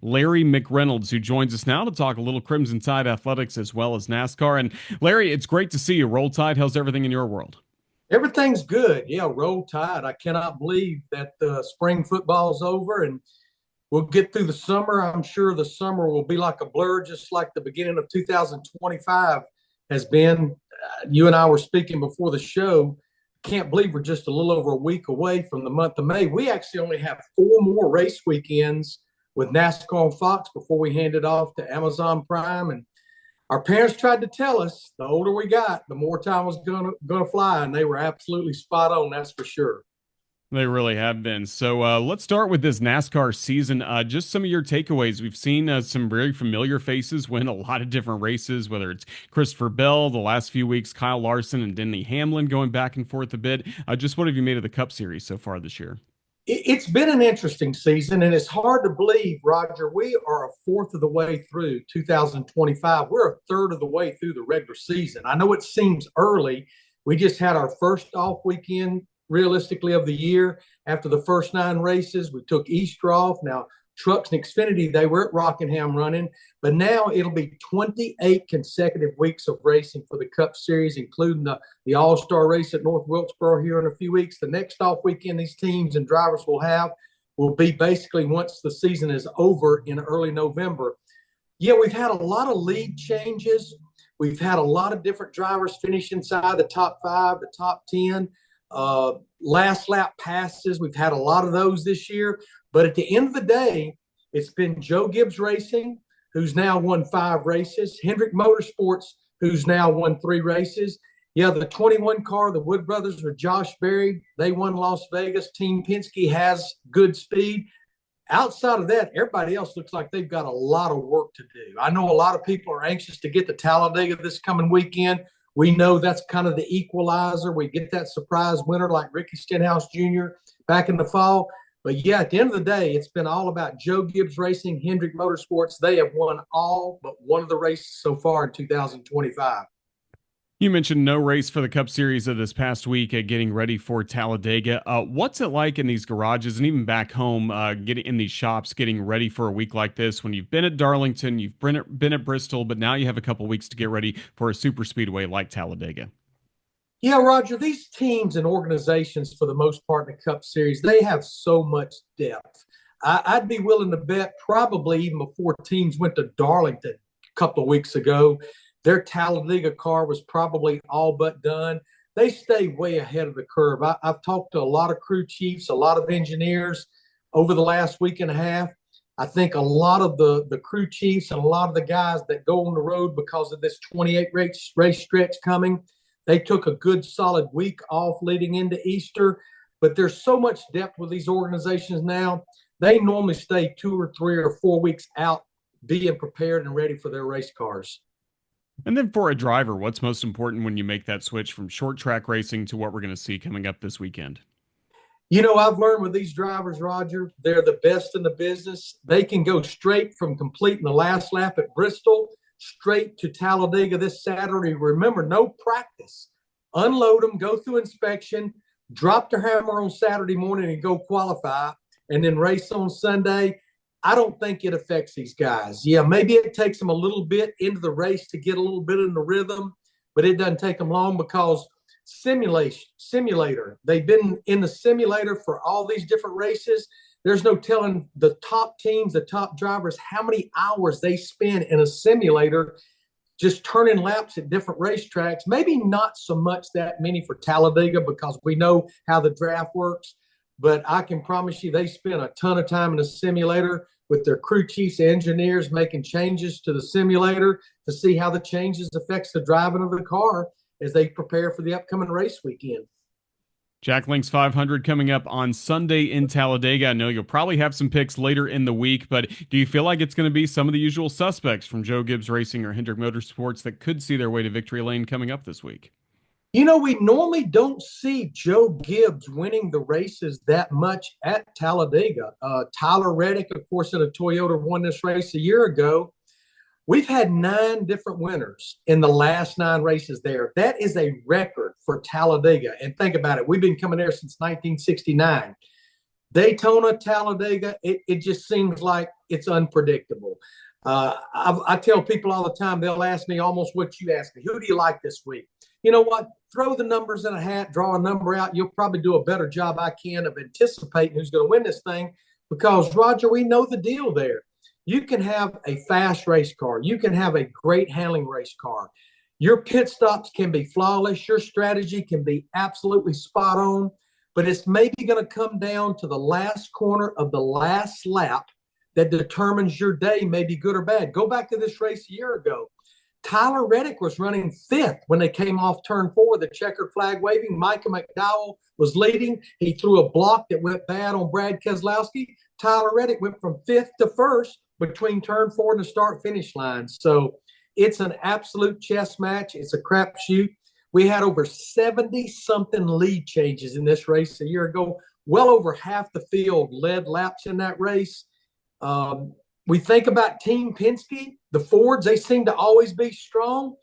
Larry McReynolds, who joins us now to talk a little Crimson Tide athletics as well as NASCAR. And Larry, it's great to see you. Roll Tide, how's everything in your world? Everything's good. Yeah, roll tide. I cannot believe that spring football's over and we'll get through the summer. I'm sure the summer will be like a blur, just like the beginning of 2025 has been. You and I were speaking before the show. Can't believe we're just a little over a week away from the month of May. We actually only have four more race weekends with NASCAR and Fox before we hand it off to Amazon Prime. And our parents tried to tell us the older we got, the more time was gonna fly, and they were absolutely spot on. That's for sure. They really have been. So let's start with this NASCAR season. Just some of your takeaways. We've seen some very familiar faces win a lot of different races, whether it's Christopher Bell the last few weeks, Kyle Larson and Denny Hamlin going back and forth a bit. Just what have you made of the Cup Series so far this year? It's been an interesting season, and it's hard to believe, Roger. We are a fourth of the way through 2025. We're a third of the way through the regular season. I know it seems early. We just had our first off weekend, realistically, of the year after the first nine races. We took Easter off. Now, Trucks and Xfinity, they were at Rockingham running, but now it'll be 28 consecutive weeks of racing for the Cup Series, including the All-Star race at North Wilkesboro here in a few weeks. The next off weekend these teams and drivers will be basically once the season is over in early November. Yeah, we've had a lot of lead changes. We've had a lot of different drivers finish inside the top five, the top 10. Last lap passes, we've had a lot of those this year. But at the end of the day, it's been Joe Gibbs Racing, who's now won five races, Hendrick Motorsports, who's now won three races. Yeah, the 21 car, the Wood Brothers with Josh Berry, they won Las Vegas. Team Penske has good speed. Outside of that, everybody else looks like they've got a lot of work to do. I know a lot of people are anxious to get to Talladega this coming weekend. We know that's kind of the equalizer. We get that surprise winner like Ricky Stenhouse Jr. back in the fall. But yeah, at the end of the day, it's been all about Joe Gibbs Racing, Hendrick Motorsports. They have won all but one of the races so far in 2025. You mentioned no race for the Cup Series of this past week, getting ready for Talladega. What's it like in these garages and even back home, getting in these shops, getting ready for a week like this when you've been at Darlington, you've been at Bristol, but now you have a couple weeks to get ready for a super speedway like Talladega? Yeah, Roger, these teams and organizations, for the most part in the Cup Series, they have so much depth. I'd be willing to bet probably even before teams went to Darlington a couple of weeks ago, their Talladega car was probably all but done. They stay way ahead of the curve. I've talked to a lot of crew chiefs, a lot of engineers over the last week and a half. I think a lot of the crew chiefs and a lot of the guys that go on the road because of this 28 race stretch coming, they took a good solid week off leading into Easter. But there's so much depth with these organizations now. They normally stay 2 or 3 or 4 weeks out being prepared and ready for their race cars. And then for a driver, what's most important when you make that switch from short track racing to what we're going to see coming up this weekend? You know, I've learned with these drivers, Roger, they're the best in the business. They can go straight from completing the last lap at Bristol straight to Talladega this Saturday. Remember, no practice. Unload them, go through inspection, drop their hammer on Saturday morning and go qualify, and then race on Sunday. I don't think it affects these guys. Yeah, maybe it takes them a little bit into the race to get a little bit in the rhythm, but it doesn't take them long because simulator. They've been in the simulator for all these different races. There's no telling the top teams, the top drivers, how many hours they spend in a simulator just turning laps at different racetracks. Maybe not so much that many for Talladega because we know how the draft works, but I can promise you they spend a ton of time in the simulator with their crew chiefs, engineers making changes to the simulator to see how the changes affects the driving of the car as they prepare for the upcoming race weekend. Jack Link's 500 coming up on Sunday in Talladega. I know you'll probably have some picks later in the week, but do you feel like it's going to be some of the usual suspects from Joe Gibbs Racing or Hendrick Motorsports that could see their way to victory lane coming up this week? You know, we normally don't see Joe Gibbs winning the races that much at Talladega. Tyler Reddick, of course, in a Toyota won this race a year ago. We've had 9 different winners in the last 9 races there. That is a record for Talladega. And think about it. We've been coming there since 1969. Daytona, Talladega, it just seems like it's unpredictable. I tell people all the time, they'll ask me almost what you asked me. Who do you like this week? You know what? Throw the numbers in a hat, draw a number out. You'll probably do a better job I can of anticipating who's going to win this thing because, Roger, we know the deal there. You can have a fast race car. You can have a great handling race car. Your pit stops can be flawless. Your strategy can be absolutely spot on, but it's maybe going to come down to the last corner of the last lap that determines your day may be good or bad. Go back to this race a year ago. Tyler Reddick was running fifth when they came off turn four, the checkered flag waving. Micah McDowell was leading. He threw a block that went bad on Brad Keselowski. Tyler Reddick went from fifth to first between turn four and the start finish line. So it's an absolute chess match. It's a crapshoot. We had over 70-something lead changes in this race a year ago. Well over half the field led laps in that race. We think about Team Penske, the Fords, they seem to always be strong,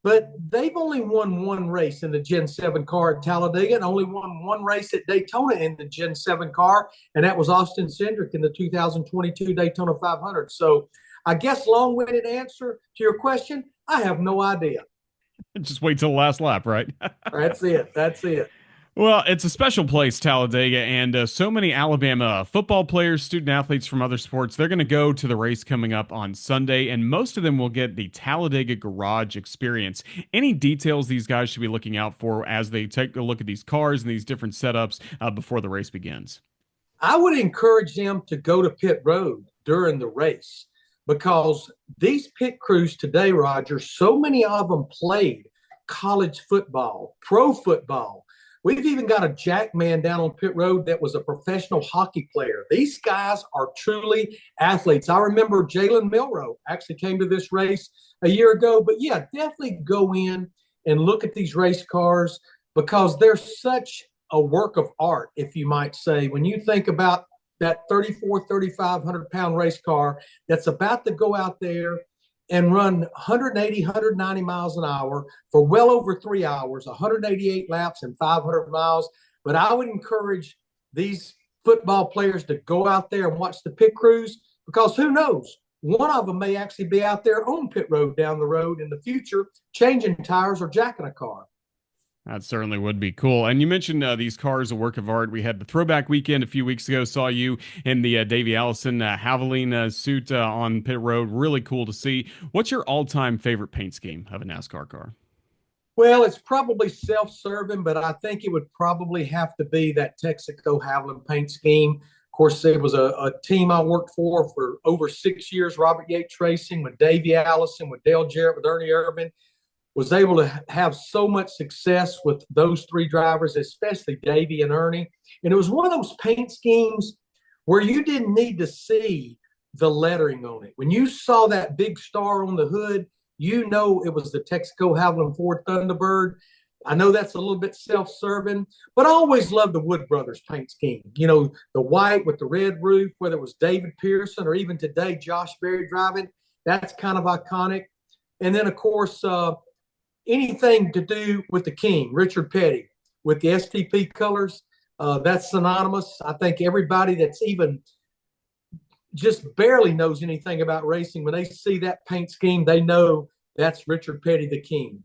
but they've only won one race in the Gen 7 car at Talladega and only won one race at Daytona in the Gen 7 car, and that was Austin Cindric in the 2022 Daytona 500. So I guess long-winded answer to your question, I have no idea. Just wait till the last lap, right? That's it. That's it. Well, it's a special place, Talladega, and so many Alabama football players, student athletes from other sports, they're going to go to the race coming up on Sunday, and most of them will get the Talladega Garage experience. Any details these guys should be looking out for as they take a look at these cars and these different setups before the race begins? I would encourage them to go to pit road during the race because these pit crews today, Roger, so many of them played college football, pro football. We've even got a jack man down on pit road that was a professional hockey player. These guys are truly athletes. I remember Jalen Milroe actually came to this race a year ago. But yeah, definitely go in and look at these race cars because they're such a work of art, if you might say. When you think about that 3,500 pound race car that's about to go out there and run 180, 190 miles an hour for well over 3 hours, 188 laps and 500 miles. But I would encourage these football players to go out there and watch the pit crews because who knows? One of them may actually be out there on pit road down the road in the future, changing tires or jacking a car. That certainly would be cool. And you mentioned these cars, a work of art. We had the throwback weekend a few weeks ago. Saw you in the Davey Allison Havoline suit on pit road. Really cool to see. What's your all-time favorite paint scheme of a NASCAR car? Well, it's probably self-serving, but I think it would probably have to be that Texaco Havoline paint scheme. Of course, it was a team I worked for over 6 years, Robert Yates Racing, with Davey Allison, with Dale Jarrett, with Ernie Irvin. Was able to have so much success with those three drivers, especially Davey and Ernie. And it was one of those paint schemes where you didn't need to see the lettering on it. When you saw that big star on the hood, you know it was the Texaco Havoline Ford Thunderbird. I know that's a little bit self-serving, but I always loved the Wood Brothers paint scheme. You know, the white with the red roof, whether it was David Pearson or even today Josh Berry driving, that's kind of iconic. And then, of course, anything to do with the King, Richard Petty, with the STP colors, that's synonymous. I think everybody that's even just barely knows anything about racing, when they see that paint scheme, they know that's Richard Petty, the King.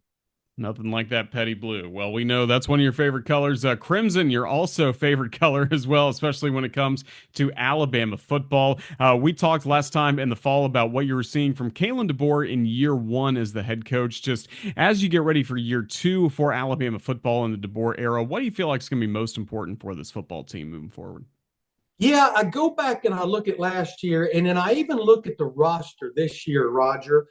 Nothing like that Petty blue. Well, we know that's one of your favorite colors. Crimson, your also favorite color as well, especially when it comes to Alabama football. We talked last time in the fall about what you were seeing from Kalen DeBoer in year one as the head coach. Just as you get ready for year two for Alabama football in the DeBoer era, what do you feel like is going to be most important for this football team moving forward? Yeah, I go back and I look at last year, and then I even look at the roster this year, Roger.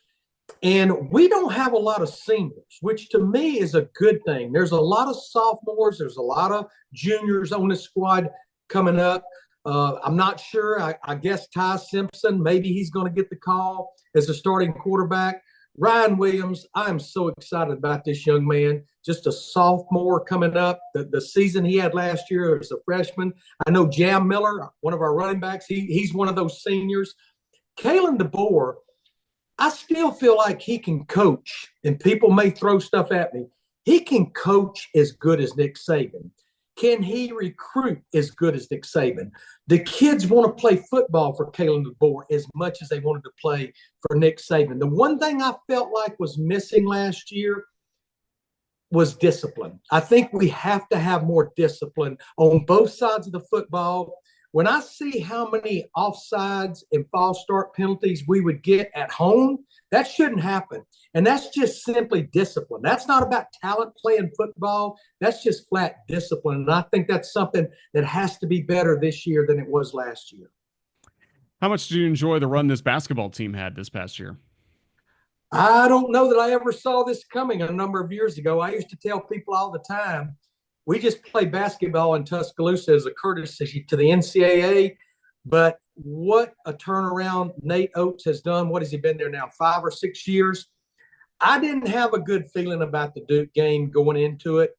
And we don't have a lot of seniors, which to me is a good thing. There's a lot of sophomores. There's a lot of juniors on the squad coming up. I'm not sure. I guess Ty Simpson, maybe he's going to get the call as a starting quarterback. Ryan Williams, I'm so excited about this young man. Just a sophomore coming up. The season he had last year as a freshman. I know Jam Miller, one of our running backs, he's one of those seniors. Kalen DeBoer, I still feel like he can coach, and people may throw stuff at me. He can coach as good as Nick Saban. can he recruit as good as Nick Saban? The kids want to play football for Kalen DeBoer as much as they wanted to play for Nick Saban. The one thing I felt like was missing last year was discipline. I think we have to have more discipline on both sides of the football. When I see how many offsides and false start penalties we would get at home, that shouldn't happen. And that's just simply discipline. That's not about talent playing football. That's just flat discipline. And I think that's something that has to be better this year than it was last year. How much did you enjoy the run this basketball team had this past year? I don't know that I ever saw this coming a number of years ago. I used to tell people all the time, we just play basketball in Tuscaloosa as a courtesy to the NCAA. But what a turnaround Nate Oates has done. What has he been there now, 5 or 6 years? I didn't have a good feeling about the Duke game going into it.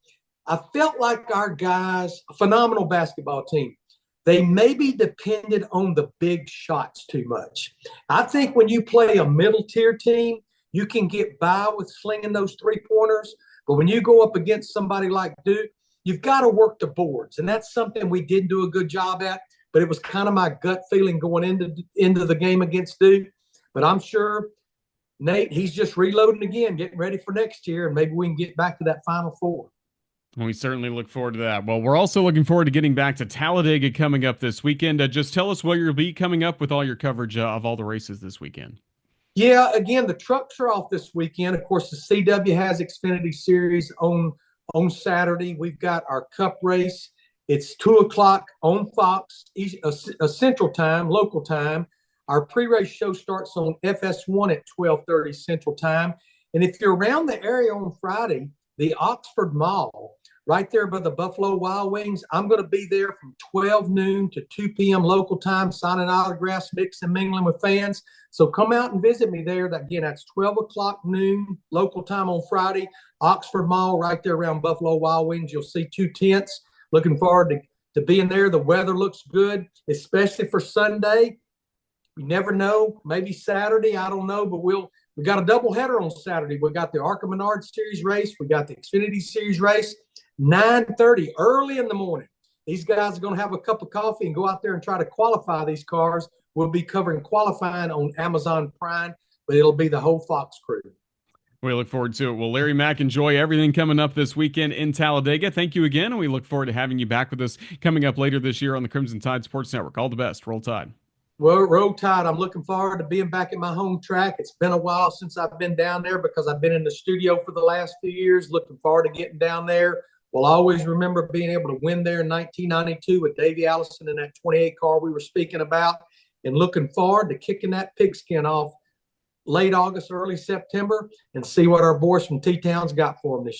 I felt like our guys, a phenomenal basketball team, they maybe depended on the big shots too much. I think when you play a middle tier team, you can get by with slinging those 3-pointers. But when you go up against somebody like Duke, you've got to work the boards. And that's something we didn't do a good job at. But it was kind of my gut feeling going into the game against Duke. But I'm sure Nate, he's just reloading again, getting ready for next year. And maybe we can get back to that Final Four. We certainly look forward to that. Well, we're also looking forward to getting back to Talladega coming up this weekend. Just tell us where you'll be coming up with all your coverage of all the races this weekend. Yeah, again, the trucks are off this weekend. Of course, the CW has Xfinity Series on Saturday. We've got our Cup race. It's 2 o'clock on Fox, Central Time, local time. Our pre-race show starts on FS1 at 12:30 Central Time. And if you're around the area on Friday, the Oxford Mall, right there by the Buffalo Wild Wings, I'm going to be there from 12 noon to 2 p.m. local time, signing autographs, mixing, mingling with fans. So come out and visit me there. Again, that's 12 o'clock noon local time on Friday, Oxford Mall, right there around Buffalo Wild Wings. You'll see 2 tents. Looking forward to being there. The weather looks good, especially for Sunday. You never know. Maybe Saturday. I don't know, but we got a doubleheader on Saturday. We got the Arca Menard Series race. We got the Xfinity Series race. 9:30, early in the morning. These guys are going to have a cup of coffee and go out there and try to qualify these cars. We'll be covering qualifying on Amazon Prime, but it'll be the whole Fox crew. We look forward to it. Well, Larry Mack, enjoy everything coming up this weekend in Talladega. Thank you again, and we look forward to having you back with us coming up later this year on the Crimson Tide Sports Network. All the best. Roll Tide. Well, Roll Tide, I'm looking forward to being back at my home track. It's been a while since I've been down there because I've been in the studio for the last few years. Looking forward to getting down there. We'll always remember being able to win there in 1992 with Davey Allison in that 28 car we were speaking about, and looking forward to kicking that pigskin off late August, early September, and see what our boys from T-Town's got for them this year.